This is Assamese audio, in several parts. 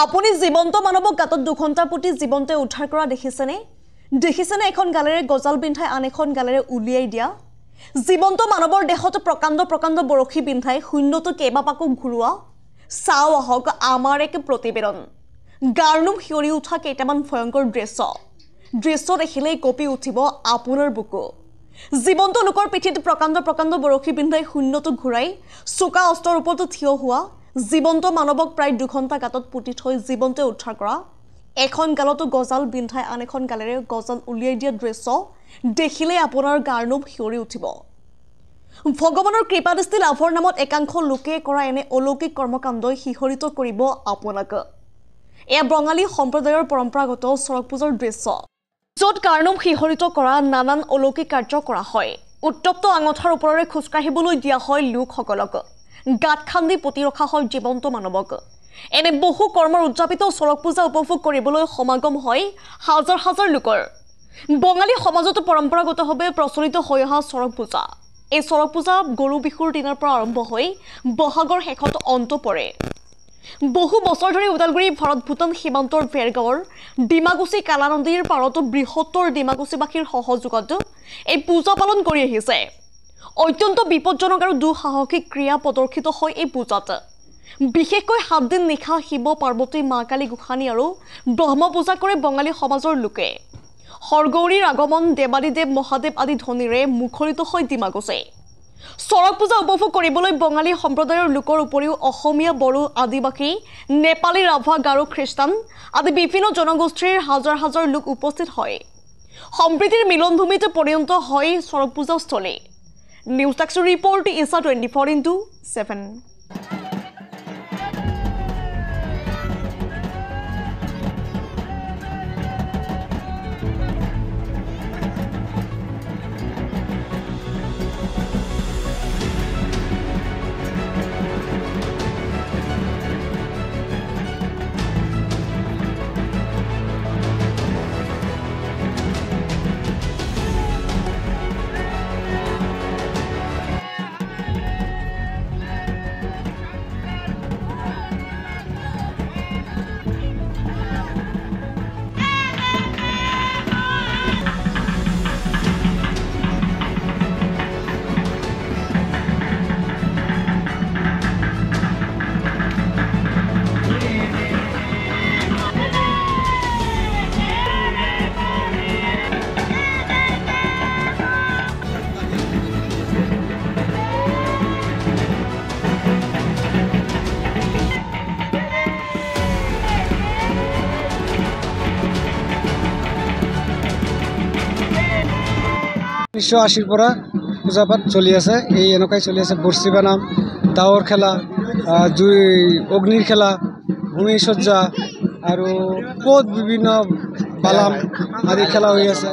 আপুনি জীবন্ত মানৱক গাতত 2 ঘণ্টা পুতি জীবন্তে উদ্ধাৰ কৰা দেখিছেনে এখন গালেৰে গজাল বিন্ধাই আন এখন গালেৰে উলিয়াই দিয়া জীবন্ত মানৱৰ দেহত প্ৰকাণ্ড বৰশী বিন্ধাই শূন্যটো কেইবাপাকো ঘূৰোৱা চাও আহক আমাৰ এক প্ৰতিবেদন গাৰ্নুম হিয়ৰি উঠা কেইটামান ভয়ংকৰ দৃশ্য দেখিলেই কঁপি উঠিব আপোনাৰ বুকু জীবন্ত লোকৰ পিঠিত প্ৰকাণ্ড বৰশী বিন্ধাই শূন্যটো ঘূৰাই চোকা অস্ত্ৰৰ ওপৰত থিয় হোৱা জীবন্ত মানৱক প্ৰায় 2 ঘণ্টা গাতত পুতি থৈ জীবন্তে উদ্ধাৰ কৰা এখন গালতো গজাল বিন্ধাই আন এখন গালেৰে গজাল উলিয়াই দিয়া দৃশ্য দেখিলে আপোনাৰ গাৰ্নুম হিয়ৰি উঠিব ভগৱানৰ কৃপাদৃষ্টি লাভৰ নামত একাংশ লোকে কৰা এনে অলৌকিক কৰ্মকাণ্ডই শিহৰিত কৰিব আপোনাক এয়া বঙালী সম্প্ৰদায়ৰ পৰম্পৰাগত চৰক পূজাৰ দৃশ্য য'ত গাৰ্নুম শিহৰিত কৰা নানান অলৌকিক কাৰ্য কৰা হয় উত্তপ্ত আঙঠাৰ ওপৰেৰে খোজকাঢ়িবলৈ দিয়া হয় লোকসকলক গাঁত খান্দি পুতি ৰখা হয় জীৱন্ত মানৱক এনে বহু কৰ্মৰ উদযাপিত চৰক পূজা উপভোগ কৰিবলৈ সমাগম হয় হাজাৰ লোকৰ বঙালী সমাজত পৰম্পৰাগতভাৱে প্ৰচলিত হৈ অহা চৰক পূজা এই চৰক পূজা গৰু বিহুৰ দিনৰ পৰা আৰম্ভ হৈ বহাগৰ শেষত অন্ত পৰে বহু বছৰ ধৰি উদালগুৰি ভাৰত ভূটান সীমান্তৰ ভেৰগাঁৱৰ ডিমাকুচি কালা নদীৰ পাৰত বৃহত্তৰ ডিমাকুচিবাসীৰ সহযোগত এই পূজা পালন কৰি আহিছে অত্যন্ত বিপদজনক আৰু দুঃসাহসিক ক্ৰিয়া প্ৰদৰ্শিত হয় এই পূজাত বিশেষকৈ 7 দিন নিশা শিৱ পাৰ্বতী মা কালী গোসানী আৰু ব্ৰহ্ম পূজা কৰে বঙালী সমাজৰ লোকে হৰগৌৰীৰ আগমন দেৱাদিদেৱ মহাদেৱ আদি ধ্বনিৰে মুখৰিত হয় ডিমাকুচি চৰক পূজা উপভোগ কৰিবলৈ বঙালী সম্প্ৰদায়ৰ লোকৰ উপৰিও অসমীয়া বড়ো আদিবাসী নেপালী ৰাভা গাৰো খ্ৰীষ্টান আদি বিভিন্ন জনগোষ্ঠীৰ হাজাৰ লোক উপস্থিত হয় সম্প্ৰীতিৰ মিলনভূমিত পৰিণত হয় চৰক পূজাস্থলী নিউজ টাক্স ৰিপৰ্ট ইছা 24x7 1980 পৰা পূজাপাঠ চলি আছে এই এনেকৈ চলি আছে বৰ্ষি বানাম দাৱৰ খেলা জুই অগ্নিৰ খেলা ভূমি সজ্জা আৰু বহুত বিভিন্ন বালাম আদি খেলা হৈ আছে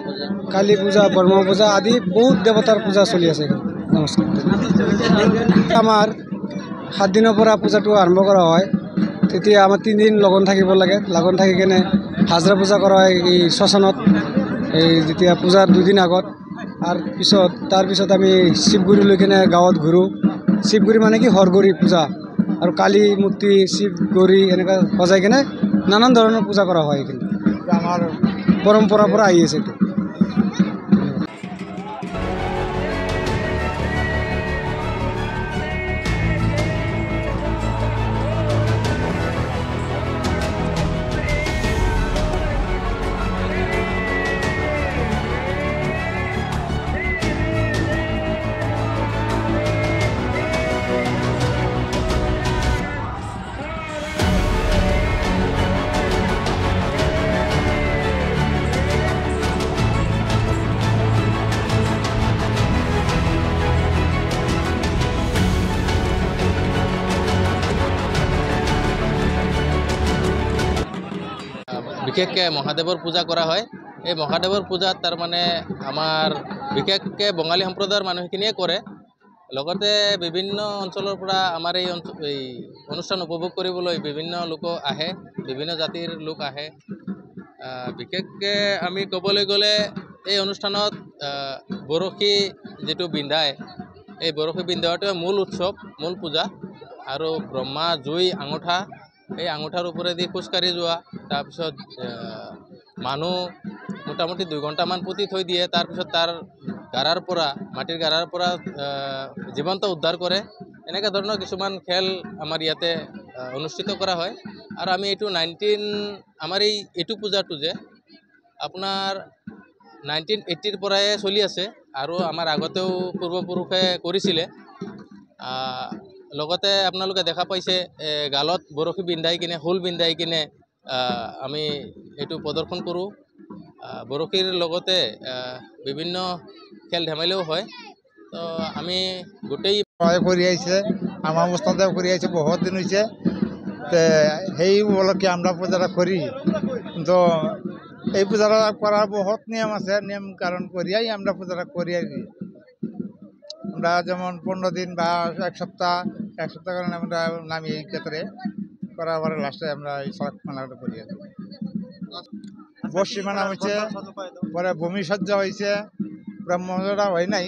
কালী পূজা ব্ৰহ্ম পূজা আদি বহুত দেৱতাৰ পূজা চলি আছে নমস্কাৰ আমাৰ 7 দিনৰ পৰা পূজাটো আৰম্ভ কৰা হয় তেতিয়া আমাৰ 3 দিন লগন থাকিব লাগে লগন থাকি কেনে হাজৰা পূজা কৰা হয় এই শ্মশানত এই যেতিয়া পূজাৰ 2 দিন আগত আৰ তাৰ পিছত আমি শিৱগুৰি লৈ কেনে গাঁৱত ঘূৰোঁ শিৱগুৰি মানে কি হৰগৌৰী পূজা আৰু কালী মূৰ্তি শিৱগুৰি এনেকৈ সজাই কেনে নানান ধৰণৰ পূজা কৰা হয় কিন্তু আমাৰ পৰম্পৰাৰ পৰা আহি আছে এইটো বিশেষকৈ মহাদেৱৰ পূজা কৰা হয় এই মহাদেৱৰ পূজাত তাৰ মানে আমাৰ বিশেষকৈ বঙালী সম্প্ৰদায়ৰ মানুহখিনিয়ে কৰে লগতে বিভিন্ন অঞ্চলৰ পৰা আমাৰ এই অনুষ্ঠান উপভোগ কৰিবলৈ বিভিন্ন লোক আহে বিভিন্ন জাতিৰ লোক আহে বিশেষকৈ আমি ক'বলৈ গ'লে এই অনুষ্ঠানত বৰশী যেটো বিন্ধায় এই বৰশী বিন্ধাওতে মূল উৎসৱ মূল পূজা আৰু ব্ৰহ্মা জুই আঙঠা এই আঙুঠাৰ ওপৰেদি খোজকাঢ়ি যোৱা, তাৰপিছত মানুহ মোটামুটি 2 ঘণ্টামান পুতি থৈ দিয়ে, তাৰপিছত তাৰ গাৰাৰ পৰা মাটিৰ গাৰাৰ পৰা জীৱন্ত উদ্ধাৰ কৰে। এনেকুৱা ধৰণৰ কিছুমান খেল আমাৰ ইয়াতে অনুষ্ঠিত কৰা হয়। আৰু আমি এইটো আমাৰ এইটো পূজাটো যে আপোনাৰ 1980ৰ পৰাই চলি আছে আৰু আমাৰ আগতেও পূৰ্বপুৰুষে কৰিছিলে। লগতে আপোনালোকে দেখা পাইছে গালত বৰশী পিন্ধাই কিনে শোল পিন্ধাই কিনে আমি এইটো প্ৰদৰ্শন কৰোঁ। বৰশীৰ লগতে বিভিন্ন খেল ধেমালিও হয়। তো আমি গোটেই করে আইছে আমার মুস্তাদেব করে আইছে বহুত দিন হয়েছে। সেই উপলক্ষে আমরা পূজাটা করি, কিন্তু এই পূজাটা করার বহুত নিয়ম আছে, নিয়ম কারণ করিয়াই আমরা পূজাটা করি আর কি। আমরা যেমন 15 দিন বা এক সপ্তাহ কারণে আমরা নামি এই ক্ষেত্রে করার পরে লাস্টে আমরা এই সড়ক মেলাটা করি আর কি। বর্ষি মানা হয়েছে, পরে ভূমি সজ্জা হয়েছে, ব্রহ্মসজ্জা হয় নাই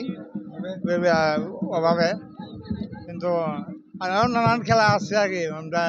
অভাবে, কিন্তু আরও নানান খেলা আছে আর কি। আমরা